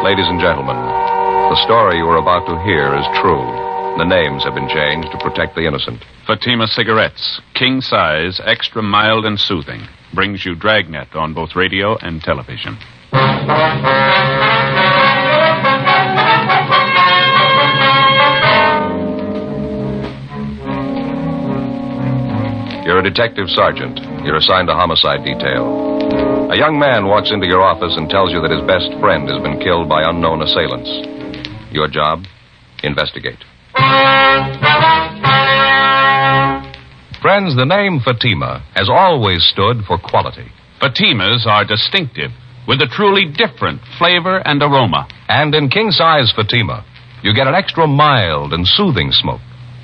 Ladies and gentlemen, the story you are about to hear is true. The names have been changed to protect the innocent. Fatima Cigarettes, king size, extra mild and soothing, brings you Dragnet on both radio and television. You're a detective sergeant. You're assigned to homicide detail. A young man walks into your office and tells you that his best friend has been killed by unknown assailants. Your job? Investigate. Friends, the name Fatima has always stood for quality. Fatimas are distinctive, with a truly different flavor and aroma. And in king-size Fatima, you get an extra mild and soothing smoke,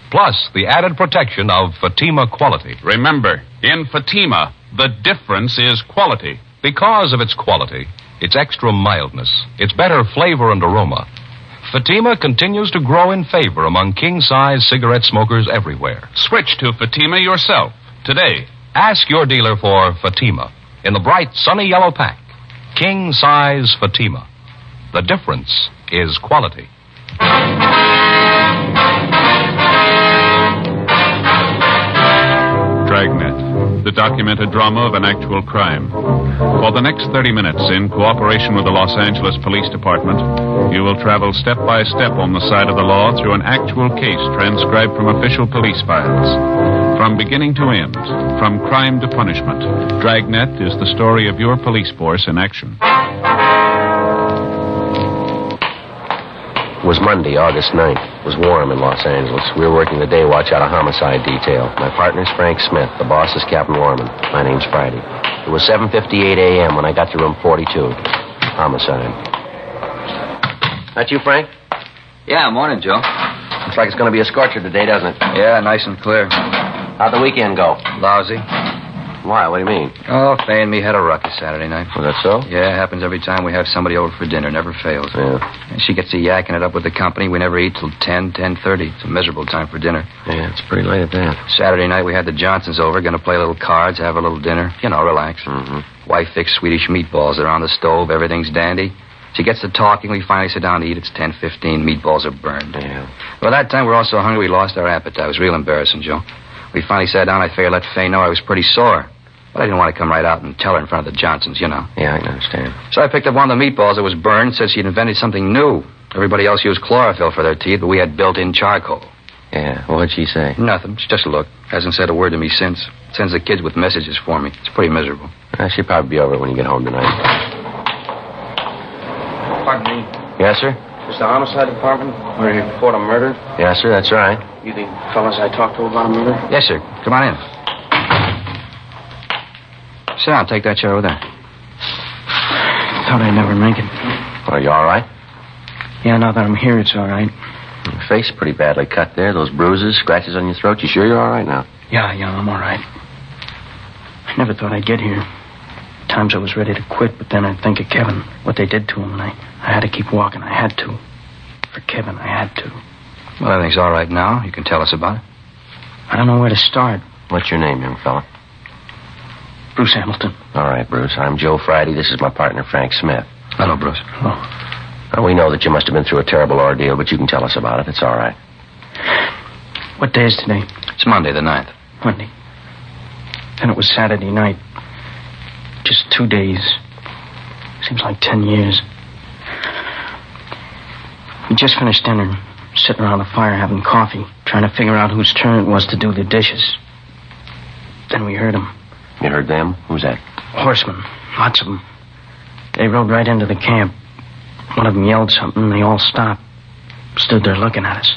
plus the added protection of Fatima quality. Remember, in Fatima, the difference is quality. Because of its quality, its extra mildness, its better flavor and aroma, Fatima continues to grow in favor among king-size cigarette smokers everywhere. Switch to Fatima yourself today. Ask your dealer for Fatima in the bright, sunny yellow pack. King-size Fatima. The difference is quality. Dragnet, the documented drama of an actual crime. For the next 30 minutes, in cooperation with the Los Angeles Police Department, you will travel step by step on the side of the law through an actual case transcribed from official police files. From beginning to end, from crime to punishment, Dragnet is the story of your police force in action. It was Monday, August 9th. It was warm in Los Angeles. We were working the day watch out of homicide detail. My partner's Frank Smith. The boss is Captain Warman. My name's Friday. It was 7:58 a.m. when I got to room 42. Homicide. That you, Frank? Yeah, morning, Joe. Looks like it's going to be a scorcher today, doesn't it? Yeah, nice and clear. How'd the weekend go? Lousy. Why? What do you mean? Oh, Fay and me had a ruckus Saturday night. Was that so? Yeah, it happens every time we have somebody over for dinner. Never fails. Yeah. And she gets to yakking it up with the company. We never eat till 10:30. It's a miserable time for dinner. Yeah, it's pretty late at that. Saturday night we had the Johnsons over, going to play a little cards, have a little dinner. You know, relax. Mm-hmm. Wife fixed Swedish meatballs. They're on the stove. Everything's dandy. She gets to talking. We finally sit down to eat. It's 10:15. Meatballs are burned. Yeah. By that time, we're all so hungry we lost our appetite. It was real embarrassing, Joe. We finally sat down. I figured I'd let Fay know I was pretty sore. But I didn't want to come right out and tell her in front of the Johnsons, you know. Yeah, I can understand. So I picked up one of the meatballs that was burned, said she'd invented something new. Everybody else used chlorophyll for their teeth, but we had built-in charcoal. Yeah, what'd she say? Nothing. She just looked. Hasn't said a word to me since. Sends the kids with messages for me. It's pretty miserable. She'll probably be over it when you get home tonight. Pardon me. Yes, sir? Is the homicide department where you report a murder? Yes, sir, that's right. You the fellas I talked to about a murder? Yes, sir. Come on in. Sit down. Take that chair over there. Thought I'd never make it. Are you all right? Yeah, now that I'm here, it's all right. Your face is pretty badly cut there. Those bruises, scratches on your throat. You sure you're all right now? Yeah, I'm all right. I never thought I'd get here. Times I was ready to quit, but then I'd think of Kevin, what they did to him, and I had to keep walking. I had to. For Kevin, I had to. Well, everything's all right now. You can tell us about it. I don't know where to start. What's your name, young fella? Bruce Hamilton. All right, Bruce. I'm Joe Friday. This is my partner, Frank Smith. Hello, Bruce. Oh. Now, we know that you must have been through a terrible ordeal, but you can tell us about it. It's all right. What day is today? It's Monday the 9th. Monday. Then it was Saturday night. Just 2 days. Seems like 10 years. We just finished dinner, sitting around the fire having coffee, trying to figure out whose turn it was to do the dishes. Then we heard them. You heard them? Who's that? Horsemen. Lots of them. They rode right into the camp. One of them yelled something, and they all stopped. Stood there looking at us.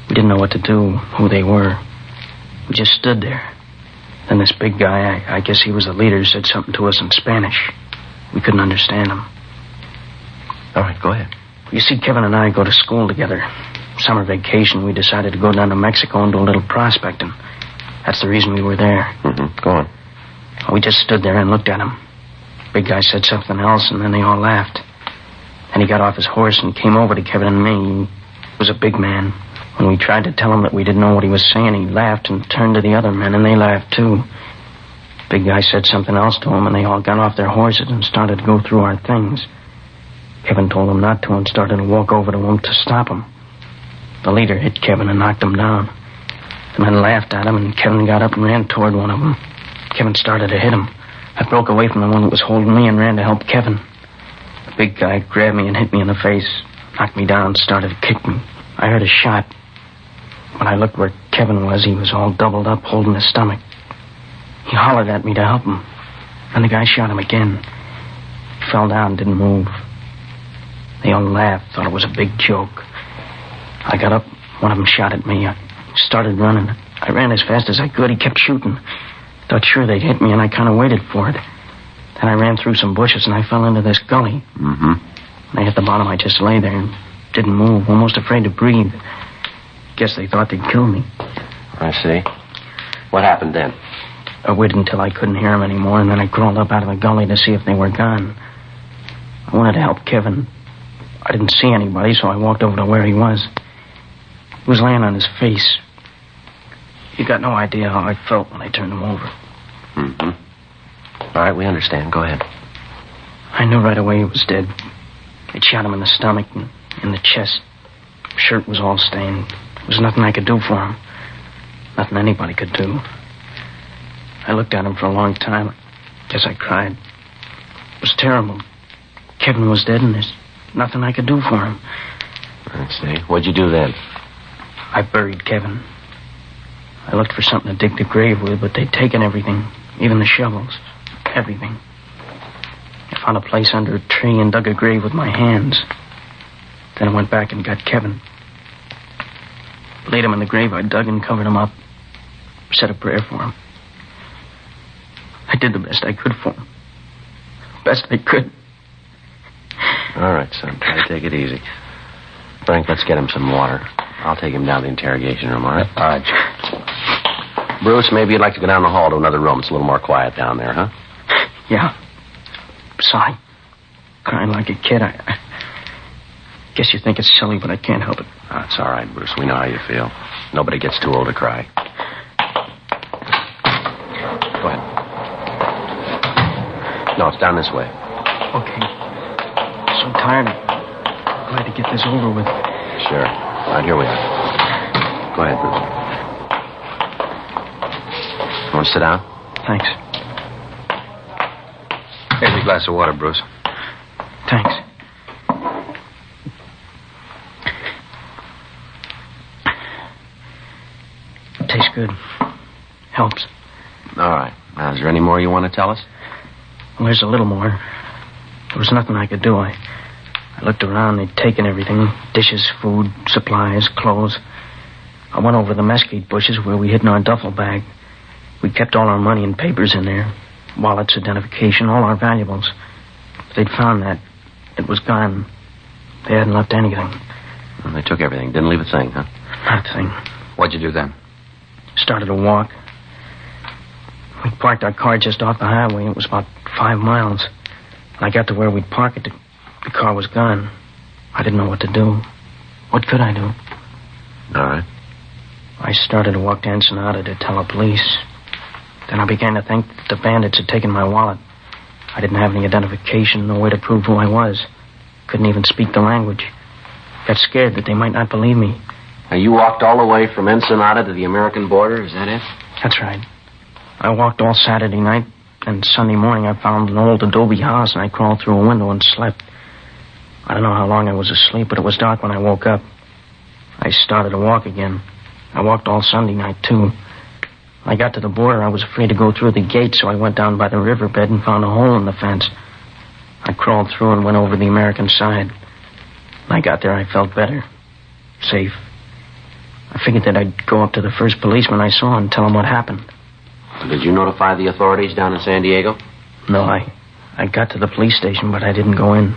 We didn't know what to do, who they were. We just stood there. Then this big guy, I guess he was the leader, said something to us in Spanish. We couldn't understand him. All right, go ahead. You see, Kevin and I go to school together. Summer vacation, we decided to go down to Mexico and do a little prospecting. That's the reason we were there. Mm-hmm. Go on. We just stood there and looked at him. Big guy said something else, and then they all laughed. Then he got off his horse and came over to Kevin and me. He was a big man. When we tried to tell him that we didn't know what he was saying, he laughed and turned to the other men, and they laughed, too. Big guy said something else to him, and they all got off their horses and started to go through our things. Kevin told him not to and started to walk over to him to stop him. The leader hit Kevin and knocked him down. The men laughed at him, and Kevin got up and ran toward one of them. Kevin started to hit him. I broke away from the one that was holding me and ran to help Kevin. The big guy grabbed me and hit me in the face, knocked me down, started to kick me. I heard a shot. When I looked where Kevin was, he was all doubled up, holding his stomach. He hollered at me to help him. Then the guy shot him again. He fell down and didn't move. They all laughed, thought it was a big joke. I got up. One of them shot at me. I started running. I ran as fast as I could. He kept shooting. Thought sure they'd hit me, and I kind of waited for it. Then I ran through some bushes, and I fell into this gully. Mm-hmm. When I hit the bottom, I just lay there and didn't move, almost afraid to breathe. Guess they thought they'd kill me. I see. What happened then? I waited until I couldn't hear them anymore, and then I crawled up out of the gully to see if they were gone. I wanted to help Kevin. I didn't see anybody, so I walked over to where he was. He was laying on his face. You got no idea how I felt when I turned him over. Mm-hmm. All right, we understand. Go ahead. I knew right away he was dead. They'd shot him in the stomach and in the chest. His shirt was all stained. There was nothing I could do for him. Nothing anybody could do. I looked at him for a long time. I guess I cried. It was terrible. Kevin was dead, and there's nothing I could do for him. I see. What'd you do then? I buried Kevin. I looked for something to dig the grave with, but they'd taken everything, even the shovels, everything. I found a place under a tree and dug a grave with my hands. Then I went back and got Kevin. Laid him in the grave I dug and covered him up. Said a prayer for him. I did the best I could for him. Best I could. All right, son. Try to take it easy. Frank, let's get him some water. I'll take him down to the interrogation room, all right? All right. Bruce, maybe you'd like to go down the hall to another room. It's a little more quiet down there, huh? Yeah. Sorry. Crying like a kid. I guess you think it's silly, but I can't help it. Oh, it's all right, Bruce. We know how you feel. Nobody gets too old to cry. Go ahead. No, it's down this way. Okay. So tired. I'm glad to get this over with. Sure. All right, here we are. Go ahead, Bruce. Want to sit down? Thanks. Here's a glass of water, Bruce. Thanks. Tastes good. Helps. All right. Now, is there any more you want to tell us? Well, there's a little more. There was nothing I could do. I looked around. They'd taken everything. Dishes, food, supplies, clothes. I went over the mesquite bushes where we hid in our duffel bag. We kept all our money and papers in there. Wallets, identification, all our valuables. They'd found that. It was gone. They hadn't left anything. Well, they took everything. Didn't leave a thing, huh? Not a thing. What'd you do then? Started to walk. We parked our car just off the highway. It was about 5 miles. When I got to where we'd park it, the car was gone. I didn't know what to do. What could I do? All right. I started to walk to Ensenada to tell the police. Then I began to think that the bandits had taken my wallet. I didn't have any identification, no way to prove who I was. Couldn't even speak the language. Got scared that they might not believe me. Now, you walked all the way from Ensenada to the American border, is that it? That's right. I walked all Saturday night, and Sunday morning I found an old adobe house, and I crawled through a window and slept. I don't know how long I was asleep, but it was dark when I woke up. I started to walk again. I walked all Sunday night, too. When I got to the border, I was afraid to go through the gate, so I went down by the riverbed and found a hole in the fence. I crawled through and went over the American side. When I got there, I felt better. Safe. I figured that I'd go up to the first policeman I saw and tell him what happened. Did you notify the authorities down in San Diego? No, I got to the police station, but I didn't go in.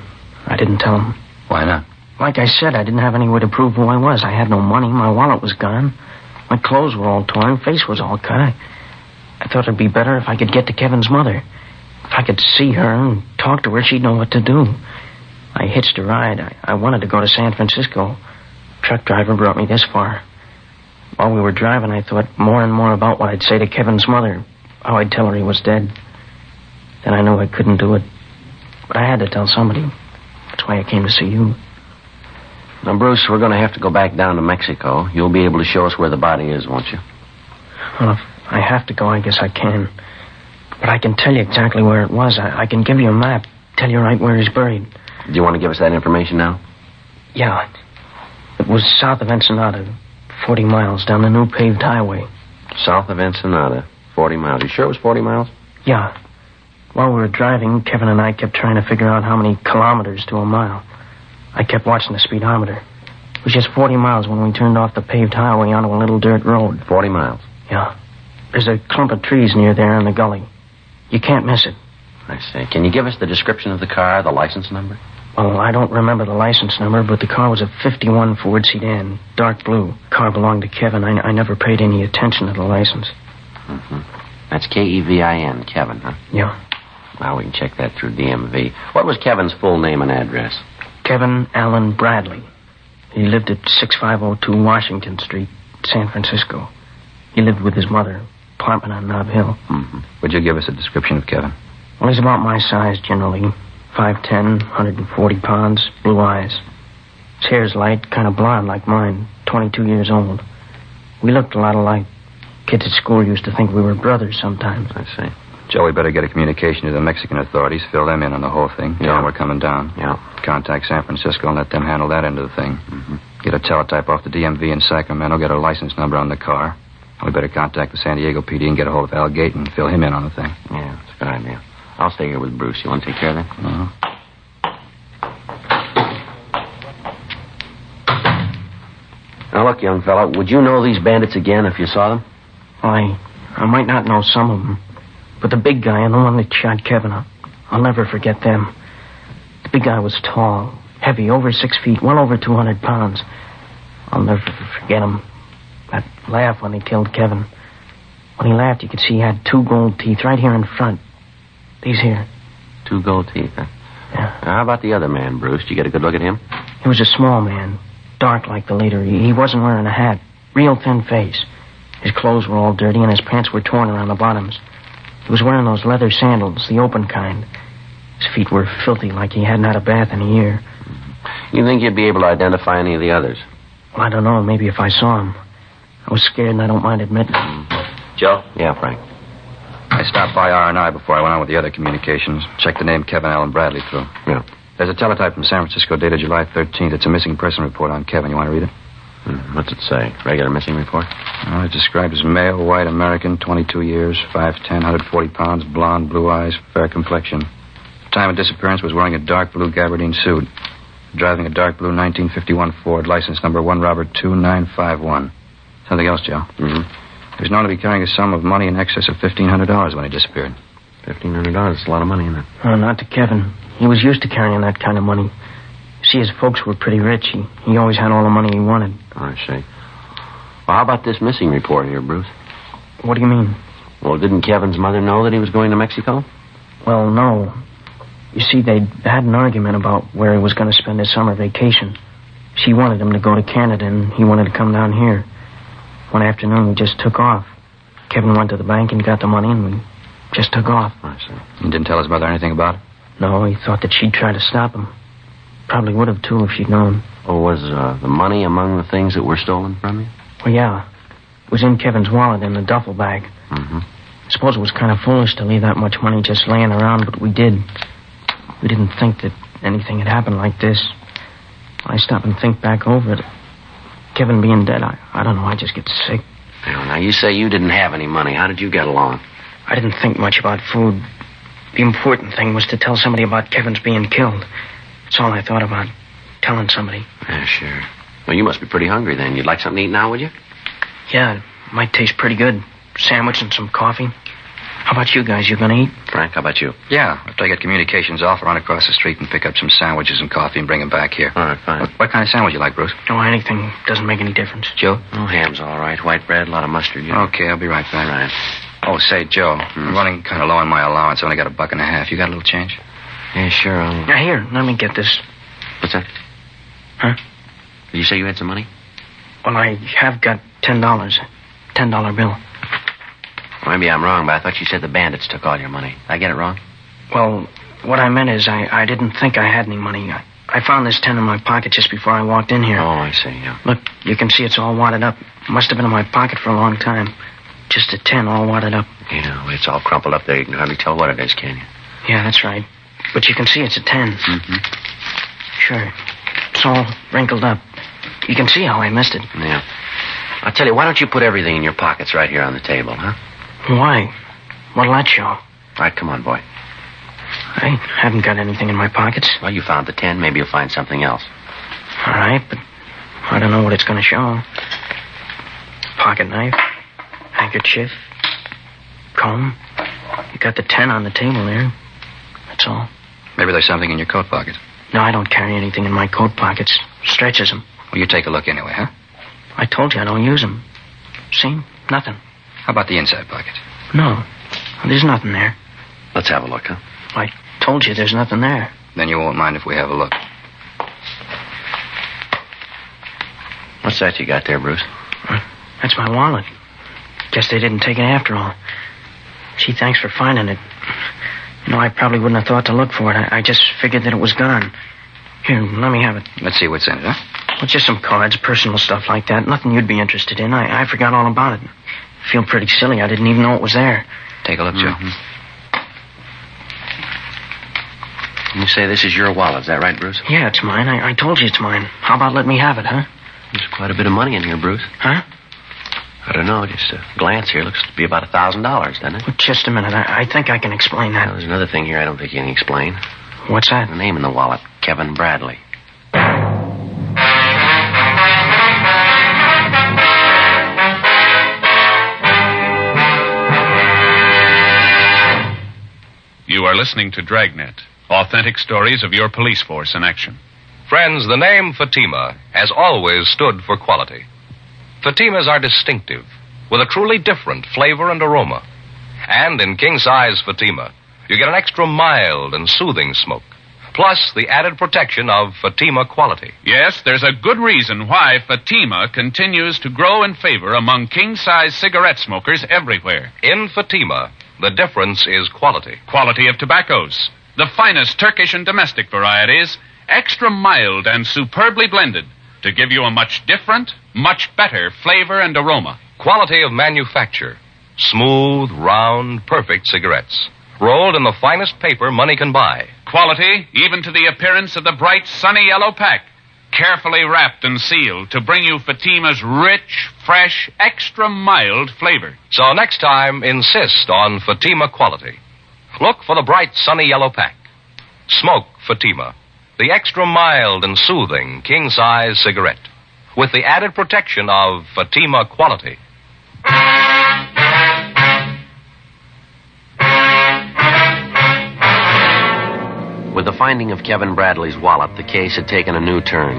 I didn't tell them. Why not? Like I said, I didn't have any way to prove who I was. I had no money. My wallet was gone. My clothes were all torn. Face was all cut. I thought it'd be better if I could get to Kevin's mother. If I could see her and talk to her, she'd know what to do. I hitched a ride. I wanted to go to San Francisco. Truck driver brought me this far. While we were driving, I thought more and more about what I'd say to Kevin's mother, how I'd tell her he was dead. Then I knew I couldn't do it. But I had to tell somebody. That's why I came to see you. Now, Bruce, we're going to have to go back down to Mexico. You'll be able to show us where the body is, won't you? Well, if I have to go, I guess I can. But I can tell you exactly where it was. I can give you a map, tell you right where he's buried. Do you want to give us that information now? Yeah. It was south of Ensenada, 40 miles down the new paved highway. South of Ensenada, 40 miles. You sure it was 40 miles? Yeah. While we were driving, Kevin and I kept trying to figure out how many kilometers to a mile. I kept watching the speedometer. It was just 40 miles when we turned off the paved highway onto a little dirt road. 40 miles? Yeah. There's a clump of trees near there in the gully. You can't miss it. I see. Can you give us the description of the car, the license number? Well, I don't remember the license number, but the car was a 51 Ford sedan, dark blue. Car belonged to Kevin. I never paid any attention to the license. Mm-hmm. That's Kevin, Kevin, huh? Yeah. Well, we can check that through DMV. What was Kevin's full name and address? Kevin Allen Bradley. He lived at 6502 Washington Street, San Francisco. He lived with his mother, apartment on Nob Hill. Mm-hmm. Would you give us a description of Kevin? Well, he's about my size, generally. 5'10", 140 pounds, blue eyes. His hair's light, kind of blonde like mine, 22 years old. We looked a lot alike. Kids at school used to think we were brothers sometimes. I see. Joe, we better get a communication to the Mexican authorities, fill them in on the whole thing. Tell them we're coming down. Yeah. Contact San Francisco and let them handle that end of the thing. Mm-hmm. Get a teletype off the DMV in Sacramento, get a license number on the car. We better contact the San Diego PD and get a hold of Al Gate and fill him in on the thing. Yeah, that's a good idea. I'll stay here with Bruce. You want to take care of that? Uh-huh. Now, look, young fella, would you know these bandits again if you saw them? Well, I might not know some of them, but the big guy and the one that shot Kevin up, I'll never forget them. The big guy was tall, heavy, over 6 feet, well over 200 pounds. I'll never forget him. That laugh when he killed Kevin. When he laughed, you could see he had 2 gold teeth right here in front. These here. 2 gold teeth, huh? Yeah. Now, how about the other man, Bruce? Did you get a good look at him? He was a small man, dark like the leader. He wasn't wearing a hat, real thin face. His clothes were all dirty, and his pants were torn around the bottoms. He was wearing those leather sandals, the open kind. His feet were filthy, like he hadn't had a bath in a year. You think you'd be able to identify any of the others? Well, I don't know. Maybe if I saw him. I was scared, and I don't mind admitting it. Joe? Yeah, Frank. I stopped by R&I before I went on with the other communications. Checked the name Kevin Allen Bradley through. Yeah. There's a teletype from San Francisco dated July 13th. It's a missing person report on Kevin. You want to read it? What's it say? Regular missing report? Well, it's described as male, white American, 22 years, 5'10", 140 pounds, blonde, blue eyes, fair complexion. Time of disappearance was wearing a dark blue gabardine suit. Driving a dark blue 1951 Ford, license number 1 Robert 2951. Something else, Joe. Mm-hmm. He was known to be carrying a sum of money in excess of $1,500 when he disappeared. $1,500. That's a lot of money, isn't it? Oh, not to Kevin. He was used to carrying that kind of money. See, his folks were pretty rich. He always had all the money he wanted. I see. Well, how about this missing report here, Bruce? What do you mean? Well, didn't Kevin's mother know that he was going to Mexico? Well, no. You see, they'd had an argument about where he was going to spend his summer vacation. She wanted him to go to Canada, and he wanted to come down here. One afternoon, we just took off. Kevin went to the bank and got the money, and we just took off. I see. He didn't tell his mother anything about it? No, he thought that she'd try to stop him. Probably would have, too, if she'd known. Oh, was the money among the things that were stolen from you? Well, yeah. It was in Kevin's wallet in the duffel bag. Mm-hmm. I suppose it was kind of foolish to leave that much money just laying around, but we did. We didn't think that anything had happened like this. I stop and think back over it. Kevin being dead, I don't know, I just get sick. Now, you say you didn't have any money. How did you get along? I didn't think much about food. The important thing was to tell somebody about Kevin's being killed. That's all I thought about, telling somebody. Yeah, sure. Well, you must be pretty hungry then. You'd like something to eat now, would you? Yeah, it might taste pretty good. Sandwich and some coffee. How about you guys? You gonna eat? Frank, how about you? Yeah, after I get communications off, I'll run across the street and pick up some sandwiches and coffee and bring them back here. All right, fine. What kind of sandwich you like, Bruce? No, anything doesn't make any difference. Joe? Oh, ham's all right. White bread, a lot of mustard. You know. Okay, I'll be right back. All right. Oh, say, Joe, I'm running kind of low on my allowance. I only got $1.50. You got a little change? Yeah, sure. Now, here, let me get this. What's that? Huh? Did you say you had some money? Well, I have got $10. $10 bill. Well, maybe I'm wrong, but I thought you said the bandits took all your money. Did I get it wrong? Well, what I meant is I didn't think I had any money. I found this 10 in my pocket just before I walked in here. Oh, I see, yeah. Look, you can see it's all wadded up. Must have been in my pocket for a long time. Just a 10 all wadded up. You know, it's all crumpled up there. You can hardly tell what it is, can you? Yeah, that's right. But you can see it's a 10. Mm-hmm. Sure. It's all wrinkled up. You can see how I missed it. Yeah. I'll tell you, why don't you put everything in your pockets right here on the table, huh? Why? What'll that show? All right, come on, boy. I haven't got anything in my pockets. Well, you found the 10. Maybe you'll find something else. All right, but I don't know what it's going to show. Pocket knife, handkerchief, comb. You got the 10 on the table there. That's all. Maybe there's something in your coat pocket. No, I don't carry anything in my coat pockets. Stretches them. Well, you take a look anyway, huh? I told you I don't use them. See? Nothing. How about the inside pocket? No. There's nothing there. Let's have a look, huh? I told you there's nothing there. Then you won't mind if we have a look. What's that you got there, Bruce? That's my wallet. Guess they didn't take it after all. Gee, thanks for finding it. You know, I probably wouldn't have thought to look for it. I just figured that it was gone. Here, let me have it. Let's see what's in it, huh? Well, just some cards, personal stuff like that. Nothing you'd be interested in. I forgot all about it. I feel pretty silly. I didn't even know it was there. Take a look, Joe. You say this is your wallet, is that right, Bruce? Yeah, it's mine. I told you it's mine. How about let me have it, huh? There's quite a bit of money in here, Bruce. Huh? I don't know, just a glance here. Looks to be about $1,000, doesn't it? Well, just a minute. I think I can explain that. Now, there's another thing here I don't think you can explain. What's that? The name in the wallet, Kevin Bradley. You are listening to Dragnet, authentic stories of your police force in action. Friends, the name Fatima has always stood for quality. Fatimas are distinctive, with a truly different flavor and aroma. And in king-size Fatima, you get an extra mild and soothing smoke, plus the added protection of Fatima quality. Yes, there's a good reason why Fatima continues to grow in favor among king-size cigarette smokers everywhere. In Fatima, the difference is quality. Quality of tobaccos, the finest Turkish and domestic varieties, extra mild and superbly blended to give you a much different, much better flavor and aroma. Quality of manufacture. Smooth, round, perfect cigarettes. Rolled in the finest paper money can buy. Quality, even to the appearance of the bright, sunny yellow pack. Carefully wrapped and sealed to bring you Fatima's rich, fresh, extra mild flavor. So next time, insist on Fatima quality. Look for the bright, sunny yellow pack. Smoke Fatima, the extra mild and soothing king-size cigarette, with the added protection of Fatima quality. With the finding of Kevin Bradley's wallet, the case had taken a new turn.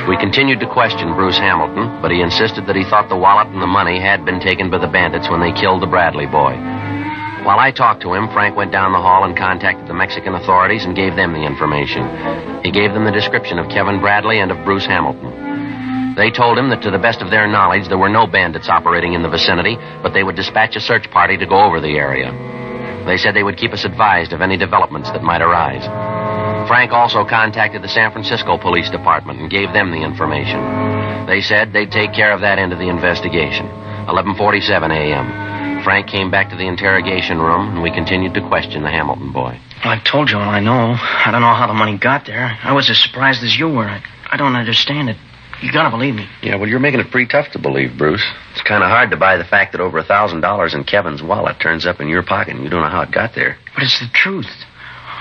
We continued to question Bruce Hamilton, but he insisted that he thought the wallet and the money had been taken by the bandits when they killed the Bradley boy. While I talked to him, Frank went down the hall and contacted the Mexican authorities and gave them the information. He gave them the description of Kevin Bradley and of Bruce Hamilton. They told him that to the best of their knowledge, there were no bandits operating in the vicinity, but they would dispatch a search party to go over the area. They said they would keep us advised of any developments that might arise. Frank also contacted the San Francisco Police Department and gave them the information. They said they'd take care of that end of the investigation. 11:47 a.m. Frank came back to the interrogation room, and we continued to question the Hamilton boy. Well, I've told you all I know. I don't know how the money got there. I was as surprised as you were. I don't understand it. You gotta believe me. Yeah, well, you're making it pretty tough to believe, Bruce. It's kind of hard to buy the fact that over $1,000 in Kevin's wallet turns up in your pocket and you don't know how it got there. But it's the truth.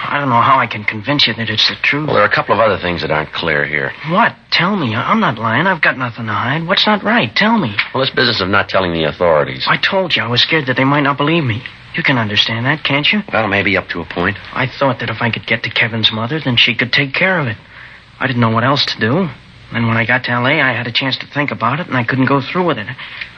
I don't know how I can convince you that it's the truth. Well, there are a couple of other things that aren't clear here. What? Tell me. I'm not lying. I've got nothing to hide. What's not right? Tell me. Well, this business of not telling the authorities. I told you I was scared that they might not believe me. You can understand that, can't you? Well, maybe up to a point. I thought that if I could get to Kevin's mother, then she could take care of it. I didn't know what else to do. And when I got to L.A., I had a chance to think about it, and I couldn't go through with it.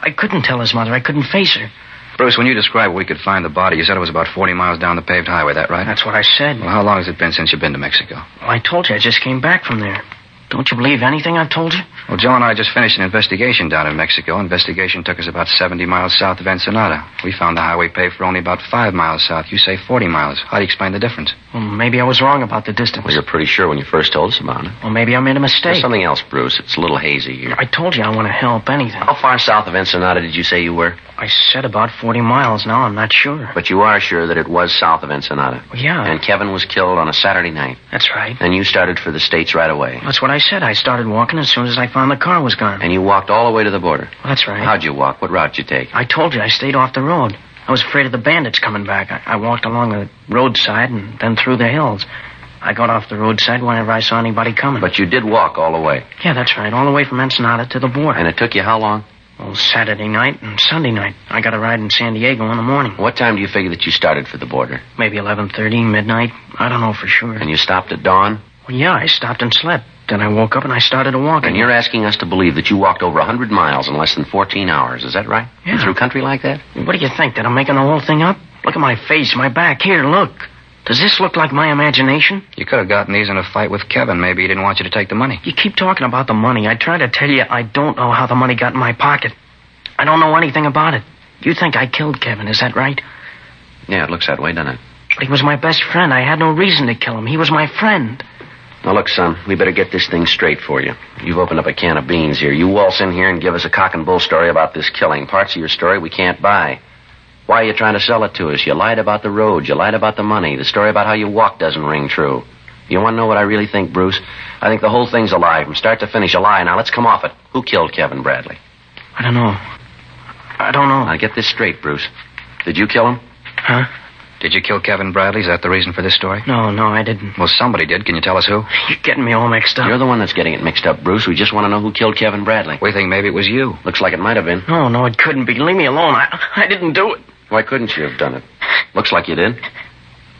I couldn't tell his mother. I couldn't face her. Bruce, when you described where we could find the body, you said it was about 40 miles down the paved highway, that right? That's what I said. Well, how long has it been since you've been to Mexico? Well, I told you I just came back from there. Don't you believe anything I've told you? Well, Joe and I just finished an investigation down in Mexico. Investigation took us about 70 miles south of Ensenada. We found the highway paved for only about 5 miles south. You say 40 miles. How do you explain the difference? Well, maybe I was wrong about the distance. Well, you're pretty sure when you first told us about it. Well, maybe I made a mistake. There's something else, Bruce. It's a little hazy here. I told you I want to help anything. How far south of Ensenada did you say you were? I said about 40 miles. Now I'm not sure. But you are sure that it was south of Ensenada. Well, yeah. And Kevin was killed on a Saturday night. That's right. And you started for the States right away. That's what I said. I started walking as soon as I found the car was gone. And you walked all the way to the border. Well, that's right. How'd you walk? What route did you take? I told you I stayed off the road. I was afraid of the bandits coming back. I walked along the roadside and then through the hills. I got off the roadside whenever I saw anybody coming. But you did walk all the way. Yeah, that's right. All the way from Ensenada to the border. And it took you how long? Well, Saturday night and Sunday night. I got a ride in San Diego in the morning. What time do you figure that you started for the border? Maybe 11:30, midnight. I don't know for sure. And you stopped at dawn? Well, yeah, I stopped and slept. Then I woke up and I started to walk. And you're asking us to believe that you walked over 100 miles in less than 14 hours. Is that right? Yeah. And through country like that? What do you think? That I'm making the whole thing up? Look at my face, my back. Here, look. Does this look like my imagination? You could have gotten these in a fight with Kevin. Maybe he didn't want you to take the money. You keep talking about the money. I try to tell you I don't know how the money got in my pocket. I don't know anything about it. You think I killed Kevin, is that right? Yeah, it looks that way, doesn't it? But he was my best friend. I had no reason to kill him. He was my friend. Now, look, son, we better get this thing straight for you. You've opened up a can of beans here. You waltz in here and give us a cock and bull story about this killing. Parts of your story we can't buy. Why are you trying to sell it to us? You lied about the road. You lied about the money. The story about how you walked doesn't ring true. You want to know what I really think, Bruce? I think the whole thing's a lie from start to finish. A lie. Now, let's come off it. Who killed Kevin Bradley? I don't know. I don't know. Now, get this straight, Bruce. Did you kill him? Huh? Did you kill Kevin Bradley? Is that the reason for this story? No, I didn't. Well, somebody did. Can you tell us who? You're getting me all mixed up. You're the one that's getting it mixed up, Bruce. We just want to know who killed Kevin Bradley. We think maybe it was you. Looks like it might have been. No, it couldn't be. Leave me alone. I didn't do it. Why couldn't you have done it? Looks like you did.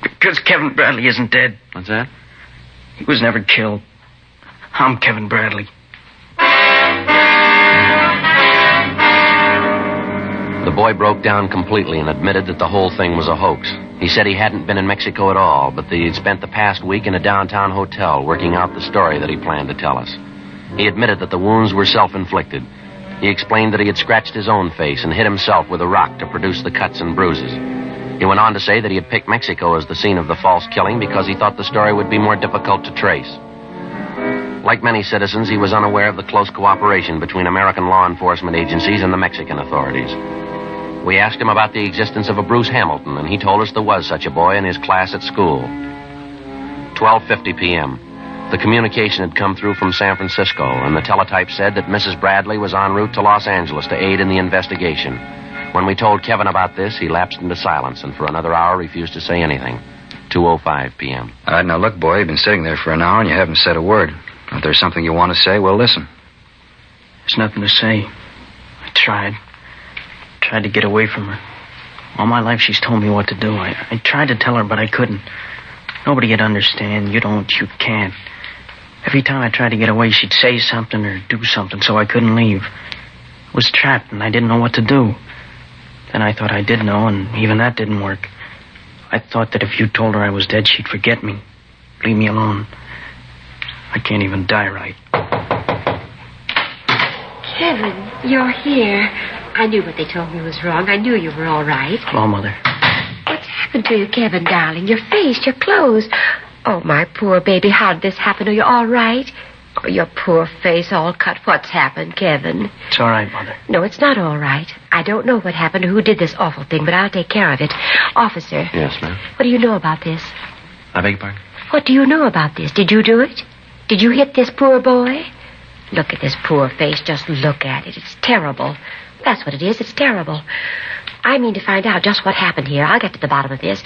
Because Kevin Bradley isn't dead. What's that? He was never killed. I'm Kevin Bradley. The boy broke down completely and admitted that the whole thing was a hoax. He said he hadn't been in Mexico at all, but that he'd spent the past week in a downtown hotel working out the story that he planned to tell us. He admitted that the wounds were self-inflicted. He explained that he had scratched his own face and hit himself with a rock to produce the cuts and bruises. He went on to say that he had picked Mexico as the scene of the false killing because he thought the story would be more difficult to trace. Like many citizens, he was unaware of the close cooperation between American law enforcement agencies and the Mexican authorities. We asked him about the existence of a Bruce Hamilton, and he told us there was such a boy in his class at school. 12:50 p.m. The communication had come through from San Francisco, and the teletype said that Mrs. Bradley was en route to Los Angeles to aid in the investigation. When we told Kevin about this, he lapsed into silence, and for another hour refused to say anything. 2:05 p.m. All right, now look, boy, you've been sitting there for an hour and you haven't said a word. If there's something you want to say, well, listen. There's nothing to say. I tried to get away from her. All my life she's told me what to do. I tried to tell her, but I couldn't. Nobody would understand. You can't. Every time I tried to get away, she'd say something or do something, so I couldn't leave. I was trapped, and I didn't know what to do. Then I thought I did know, and even that didn't work. I thought that if you told her I was dead, she'd forget me. Leave me alone. I can't even die right. Kevin, you're here. I knew what they told me was wrong. I knew you were all right. Hello, Mother. What's happened to you, Kevin, darling? Your face, your clothes. Oh, my poor baby, how did this happen? Are you all right? Oh, your poor face all cut. What's happened, Kevin? It's all right, Mother. No, it's not all right. I don't know what happened or who did this awful thing, but I'll take care of it. Officer. Yes, ma'am. What do you know about this? I beg your pardon? What do you know about this? Did you do it? Did you hit this poor boy? Look at this poor face. Just look at it. It's terrible. That's what it is. It's terrible. I mean to find out just what happened here. I'll get to the bottom of this.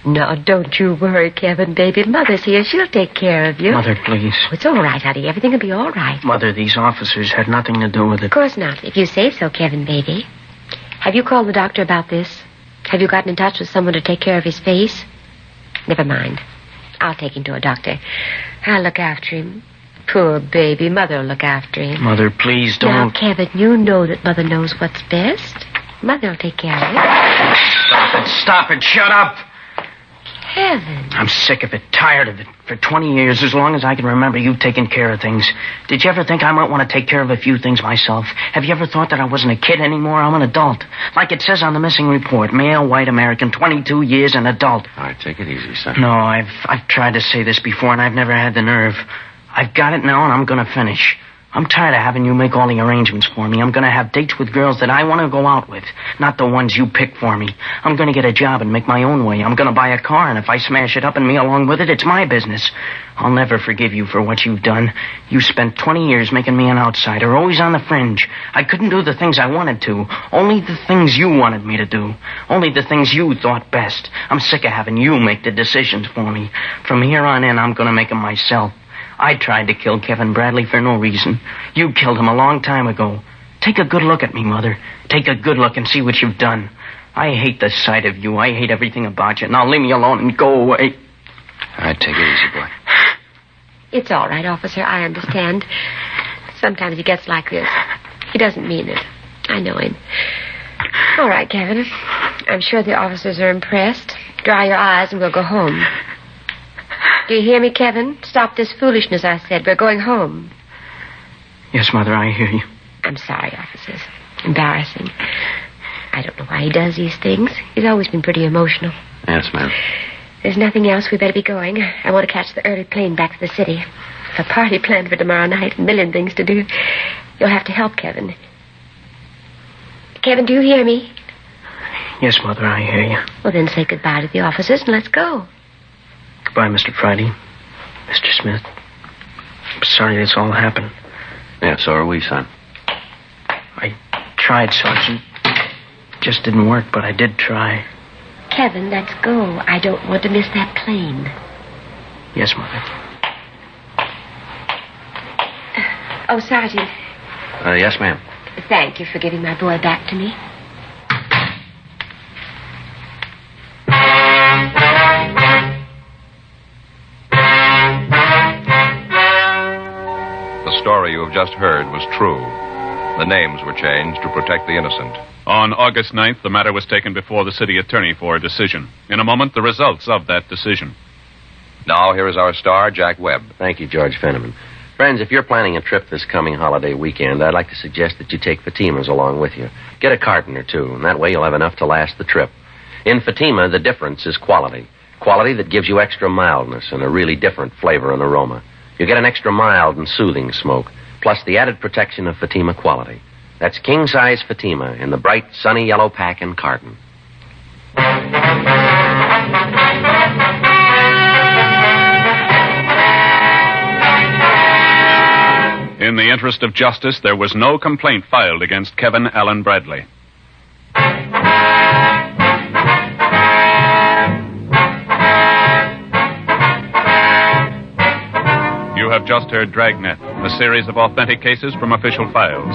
No, don't you worry, Kevin, baby. Mother's here. She'll take care of you. Mother, please. Oh, it's all right, honey. Everything will be all right. Mother, these officers had nothing to do with it. Of course not. If you say so, Kevin, baby. Have you called the doctor about this? Have you gotten in touch with someone to take care of his face? Never mind. I'll take him to a doctor. I'll look after him. Poor baby. Mother will look after him. Mother, please don't. Now, Kevin, you know that Mother knows what's best. Mother will take care of him. Stop it. Shut up. Kevin. I'm sick of it, tired of it. For 20 years, as long as I can remember, you've taken care of things. Did you ever think I might want to take care of a few things myself? Have you ever thought that I wasn't a kid anymore? I'm an adult. Like it says on the missing report, male, white American, 22 years, an adult. All right, take it easy, son. No, I've tried to say this before, and I've never had the nerve. I've got it now, and I'm going to finish. I'm tired of having you make all the arrangements for me. I'm going to have dates with girls that I want to go out with, not the ones you pick for me. I'm going to get a job and make my own way. I'm going to buy a car, and if I smash it up and me along with it, it's my business. I'll never forgive you for what you've done. You spent 20 years making me an outsider, always on the fringe. I couldn't do the things I wanted to, only the things you wanted me to do, only the things you thought best. I'm sick of having you make the decisions for me. From here on in, I'm going to make them myself. I tried to kill Kevin Bradley for no reason. You killed him a long time ago. Take a good look at me, Mother. Take a good look and see what you've done. I hate the sight of you. I hate everything about you. Now leave me alone and go away. All right, take it easy, boy. It's all right, officer. I understand. Sometimes he gets like this. He doesn't mean it. I know him. All right, Kevin. I'm sure the officers are impressed. Dry your eyes and we'll go home. Do you hear me, Kevin? Stop this foolishness, I said. We're going home. Yes, Mother, I hear you. I'm sorry, officers. Embarrassing. I don't know why he does these things. He's always been pretty emotional. Yes, ma'am. There's nothing else. We better be going. I want to catch the early plane back to the city. A party planned for tomorrow night. A million things to do. You'll have to help Kevin. Kevin, do you hear me? Yes, Mother, I hear you. Well, then say goodbye to the officers and let's go. Goodbye, Mr. Friday. Mr. Smith. I'm sorry this all happened. Yeah, so are we, son. I tried, Sergeant. Just didn't work, but I did try. Kevin, let's go. I don't want to miss that plane. Yes, Mother. Oh, Sergeant. Yes, ma'am. Thank you for giving my boy back to me. The story you have just heard was true. The names were changed to protect the innocent. On August 9th, the matter was taken before the city attorney for a decision. In a moment, the results of that decision. Now, here is our star, Jack Webb. Thank you, George Fenneman. Friends, if you're planning a trip this coming holiday weekend, I'd like to suggest that you take Fatima's along with you. Get a carton or two, and that way you'll have enough to last the trip. In Fatima, the difference is quality. Quality that gives you extra mildness and a really different flavor and aroma. You get an extra mild and soothing smoke, plus the added protection of Fatima quality. That's king-size Fatima in the bright, sunny yellow pack and carton. In the interest of justice, there was no complaint filed against Kevin Allen Bradley. You have just heard Dragnet, a series of authentic cases from official files.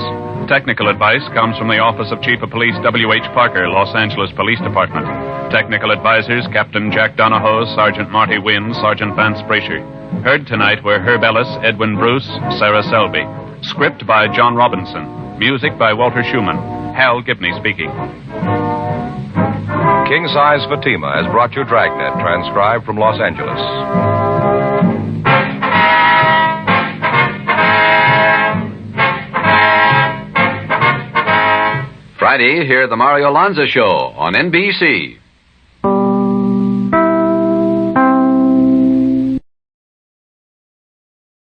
Technical advice comes from the Office of Chief of Police W.H. Parker, Los Angeles Police Department. Technical advisors Captain Jack Donahoe, Sergeant Marty Wynn, Sergeant Vance Brasher. Heard tonight were Herb Ellis, Edwin Bruce, Sarah Selby. Script by John Robinson. Music by Walter Schumann. Hal Gibney speaking. King Size Fatima has brought you Dragnet, transcribed from Los Angeles. Friday, hear the Mario Lanza Show on NBC.